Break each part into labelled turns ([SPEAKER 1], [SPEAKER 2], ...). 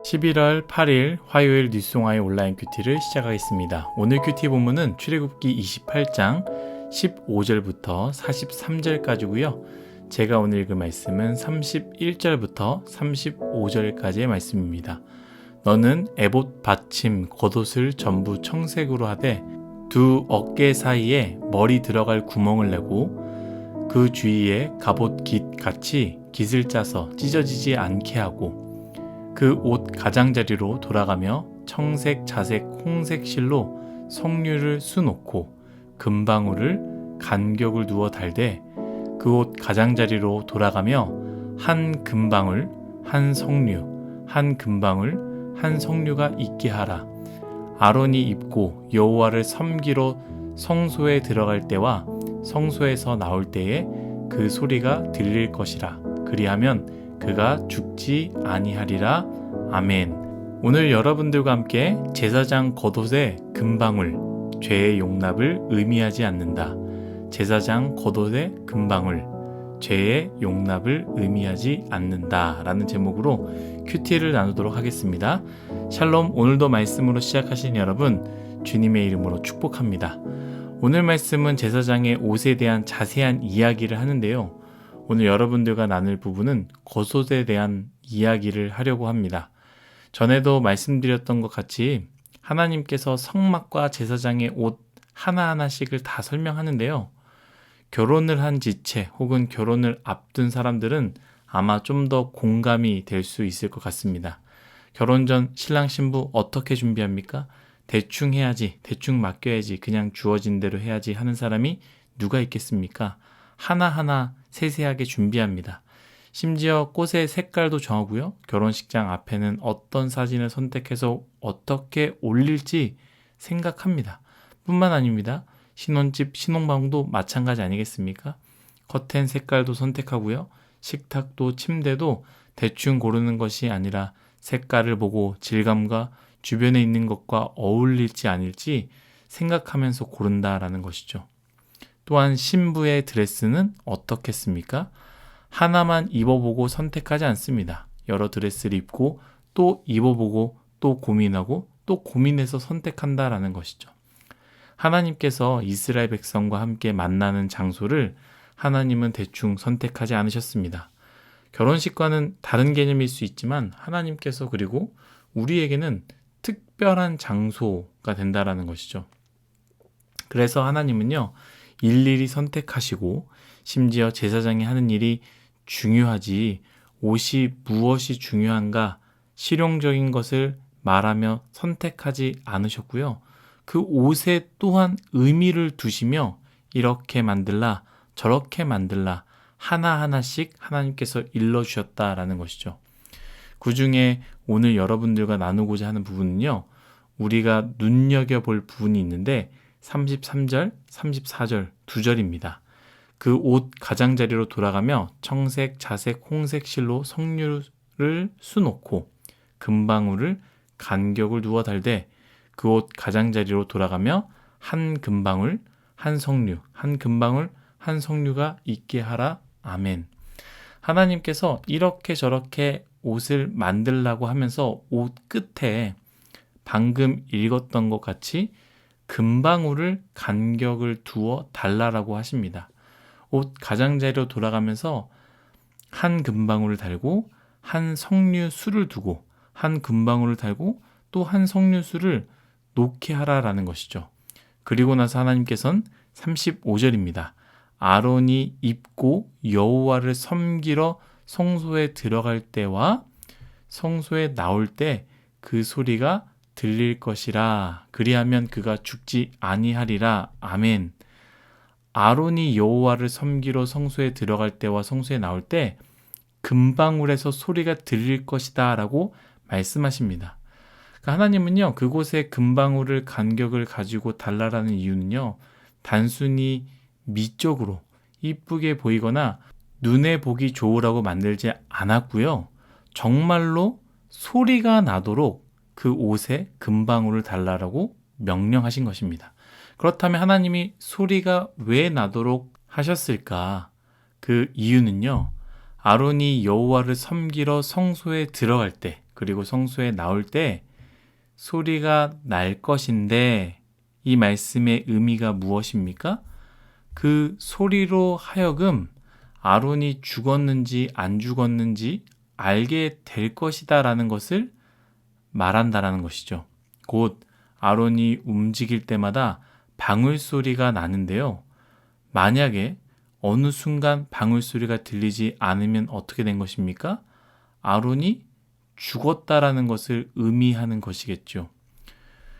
[SPEAKER 1] 11월 8일 화요일 뉴스송화의 온라인 큐티를 시작하겠습니다. 오늘 큐티 본문은 출애굽기 28장 15절부터 43절까지고요. 제가 오늘 읽은 말씀은 31절부터 35절까지의 말씀입니다. 너는 에봇 받침 겉옷을 전부 청색으로 하되 두 어깨 사이에 머리 들어갈 구멍을 내고 그 주위에 갑옷 깃 같이 깃을 짜서 찢어지지 않게 하고 그 옷 가장자리로 돌아가며 청색, 자색, 홍색 실로 석류를 수놓고 금방울을 간격을 두어 달되 그 옷 가장자리로 돌아가며 한 금방울, 한 석류, 한 금방울, 한 석류가 있게 하라. 아론이 입고 여호와를 섬기러 성소에 들어갈 때와 성소에서 나올 때에 그 소리가 들릴 것이라. 그리하면 그가 죽지 아니하리라. 아멘. 오늘 여러분들과 함께 제사장 겉옷의 금방울, 죄의 용납을 의미하지 않는다. 제사장 겉옷의 금방울, 죄의 용납을 의미하지 않는다 라는 제목으로 큐티를 나누도록 하겠습니다. 샬롬. 오늘도 말씀으로 시작하신 여러분 주님의 이름으로 축복합니다. 오늘 말씀은 제사장의 옷에 대한 자세한 이야기를 하는데요. 오늘 여러분들과 나눌 부분은 겉옷에 대한 이야기를 하려고 합니다. 전에도 말씀드렸던 것 같이 하나님께서 성막과 제사장의 옷 하나하나씩을 다 설명하는데요. 결혼을 한 지체 혹은 결혼을 앞둔 사람들은 아마 좀 더 공감이 될 수 있을 것 같습니다. 결혼 전 신랑 신부 어떻게 준비합니까? 대충 해야지, 대충 맡겨야지, 그냥 주어진 대로 해야지 하는 사람이 누가 있겠습니까? 하나하나 세세하게 준비합니다. 심지어 꽃의 색깔도 정하고요. 결혼식장 앞에는 어떤 사진을 선택해서 어떻게 올릴지 생각합니다. 뿐만 아닙니다. 신혼집, 신혼방도 마찬가지 아니겠습니까? 커튼 색깔도 선택하고요. 식탁도 침대도 대충 고르는 것이 아니라 색깔을 보고 질감과 주변에 있는 것과 어울릴지 아닐지 생각하면서 고른다라는 것이죠. 또한 신부의 드레스는 어떻겠습니까? 하나만 입어보고 선택하지 않습니다. 여러 드레스를 입고 또 입어보고 또 고민하고 또 고민해서 선택한다라는 것이죠. 하나님께서 이스라엘 백성과 함께 만나는 장소를 하나님은 대충 선택하지 않으셨습니다. 결혼식과는 다른 개념일 수 있지만 하나님께서 그리고 우리에게는 특별한 장소가 된다라는 것이죠. 그래서 하나님은요, 일일이 선택하시고 심지어 제사장이 하는 일이 중요하지 옷이 무엇이 중요한가 실용적인 것을 말하며 선택하지 않으셨고요. 그 옷에 또한 의미를 두시며 이렇게 만들라 저렇게 만들라 하나하나씩 하나님께서 일러주셨다라는 것이죠. 그 중에 오늘 여러분들과 나누고자 하는 부분은요. 우리가 눈여겨볼 부분이 있는데 33절, 34절 두 절입니다. 그 옷 가장자리로 돌아가며 청색, 자색, 홍색 실로 석류를 수놓고 금방울을 간격을 두어 달되 그 옷 가장자리로 돌아가며 한 금방울, 한 석류, 한 금방울, 한 석류가 있게 하라. 아멘. 하나님께서 이렇게 저렇게 옷을 만들라고 하면서 옷 끝에 방금 읽었던 것 같이 금방울을 간격을 두어 달라라고 하십니다. 옷 가장자리로 돌아가면서 한 금방울을 달고 한 석류수를 두고 한 금방울을 달고 또 한 석류수를 놓게 하라라는 것이죠. 그리고 나서 하나님께서는 35절입니다. 아론이 입고 여호와를 섬기러 성소에 들어갈 때와 성소에 나올 때 그 소리가 들릴 것이라. 그리하면 그가 죽지 아니하리라. 아멘. 아론이 여호와를 섬기러 성소에 들어갈 때와 성소에 나올 때 금방울에서 소리가 들릴 것이다 라고 말씀하십니다. 그러니까 하나님은요, 그곳에 금방울을 간격을 가지고 달라라는 이유는요, 단순히 미적으로 이쁘게 보이거나 눈에 보기 좋으라고 만들지 않았고요. 정말로 소리가 나도록 그 옷에 금방울을 달라라고 명령하신 것입니다. 그렇다면 하나님이 소리가 왜 나도록 하셨을까? 그 이유는요, 아론이 여호와를 섬기러 성소에 들어갈 때, 그리고 성소에 나올 때 소리가 날 것인데 이 말씀의 의미가 무엇입니까? 그 소리로 하여금 아론이 죽었는지 안 죽었는지 알게 될 것이다 라는 것을 말한다라는 것이죠. 곧 아론이 움직일 때마다 방울 소리가 나는데요. 만약에 어느 순간 방울 소리가 들리지 않으면 어떻게 된 것입니까? 아론이 죽었다라는 것을 의미하는 것이겠죠.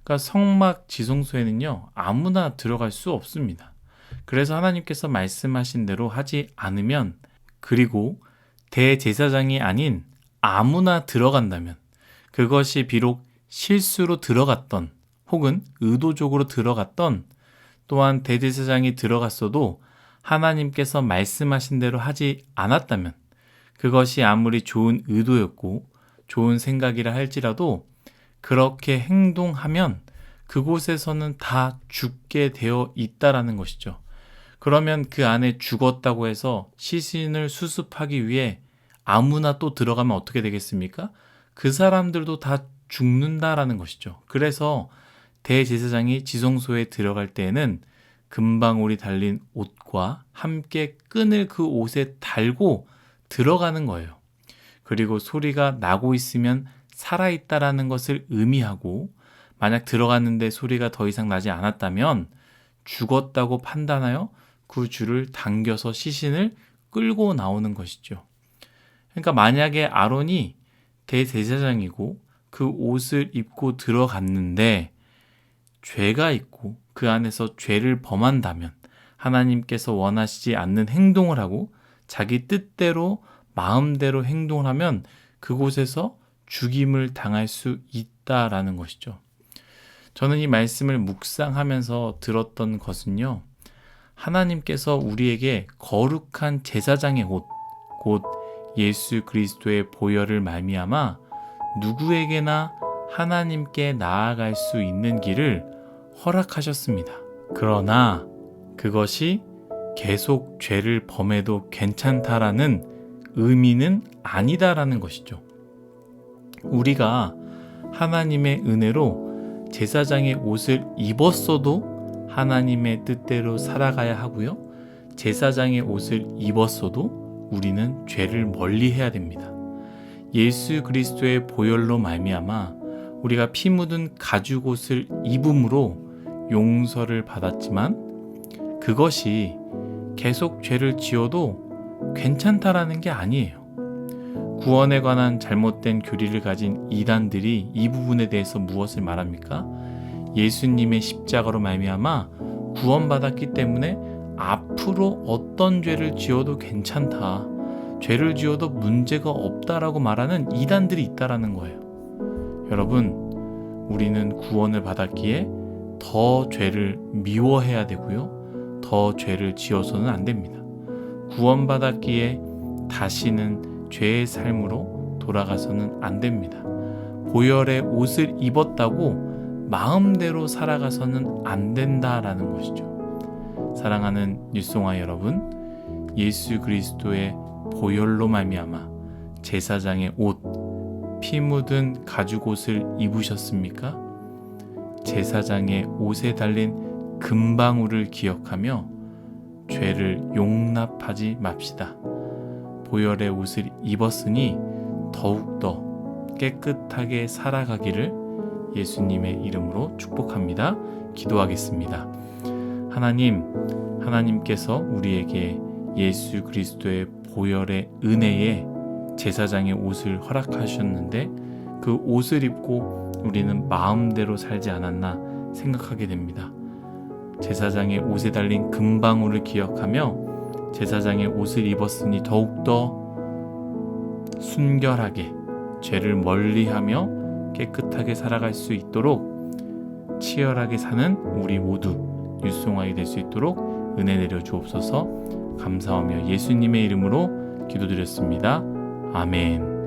[SPEAKER 1] 그러니까 성막 지성소에는요, 아무나 들어갈 수 없습니다. 그래서 하나님께서 말씀하신 대로 하지 않으면, 그리고 대제사장이 아닌 아무나 들어간다면, 그것이 비록 실수로 들어갔던 혹은 의도적으로 들어갔던, 또한 대제사장이 들어갔어도 하나님께서 말씀하신 대로 하지 않았다면, 그것이 아무리 좋은 의도였고 좋은 생각이라 할지라도 그렇게 행동하면 그곳에서는 다 죽게 되어 있다라는 것이죠. 그러면 그 안에 죽었다고 해서 시신을 수습하기 위해 아무나 또 들어가면 어떻게 되겠습니까? 그 사람들도 다 죽는다라는 것이죠. 그래서 대제사장이 지성소에 들어갈 때에는 금방울이 달린 옷과 함께 끈을 그 옷에 달고 들어가는 거예요. 그리고 소리가 나고 있으면 살아있다라는 것을 의미하고, 만약 들어갔는데 소리가 더 이상 나지 않았다면 죽었다고 판단하여 그 줄을 당겨서 시신을 끌고 나오는 것이죠. 그러니까 만약에 아론이 대제사장이고 그 옷을 입고 들어갔는데 죄가 있고 그 안에서 죄를 범한다면, 하나님께서 원하시지 않는 행동을 하고 자기 뜻대로 마음대로 행동을 하면 그곳에서 죽임을 당할 수 있다라는 것이죠. 저는 이 말씀을 묵상하면서 들었던 것은요, 하나님께서 우리에게 거룩한 제사장의 옷, 곧 예수 그리스도의 보혈을 말미암아 누구에게나 하나님께 나아갈 수 있는 길을 허락하셨습니다. 그러나 그것이 계속 죄를 범해도 괜찮다라는 의미는 아니다라는 것이죠. 우리가 하나님의 은혜로 제사장의 옷을 입었어도 하나님의 뜻대로 살아가야 하고요. 제사장의 옷을 입었어도 우리는 죄를 멀리해야 됩니다. 예수 그리스도의 보혈로 말미암아 우리가 피 묻은 가죽옷을 입음으로 용서를 받았지만 그것이 계속 죄를 지어도 괜찮다라는 게 아니에요. 구원에 관한 잘못된 교리를 가진 이단들이 이 부분에 대해서 무엇을 말합니까? 예수님의 십자가로 말미암아 구원받았기 때문에 앞으로 어떤 죄를 지어도 괜찮다, 죄를 지어도 문제가 없다라고 말하는 이단들이 있다라는 거예요. 여러분, 우리는 구원을 받았기에 더 죄를 미워해야 되고요, 더 죄를 지어서는 안 됩니다. 구원받았기에 다시는 죄의 삶으로 돌아가서는 안 됩니다. 보혈의 옷을 입었다고 마음대로 살아가서는 안 된다라는 것이죠. 사랑하는 뉴송아 여러분, 예수 그리스도의 보혈로 말미암아 제사장의 옷, 피 묻은 가죽옷을 입으셨습니까? 제사장의 옷에 달린 금방울을 기억하며 죄를 용납하지 맙시다. 보혈의 옷을 입었으니 더욱더 깨끗하게 살아가기를 예수님의 이름으로 축복합니다. 기도하겠습니다. 하나님께서 우리에게 예수 그리스도의 보혈의 은혜에 제사장의 옷을 허락하셨는데 그 옷을 입고 우리는 마음대로 살지 않았나 생각하게 됩니다. 제사장의 옷에 달린 금방울을 기억하며 제사장의 옷을 입었으니 더욱더 순결하게 죄를 멀리하며 깨끗하게 살아갈 수 있도록 치열하게 사는 우리 모두 뉴송아이 될 수 있도록 은혜 내려 주옵소서. 감사하며 예수님의 이름으로 기도드렸습니다. 아멘.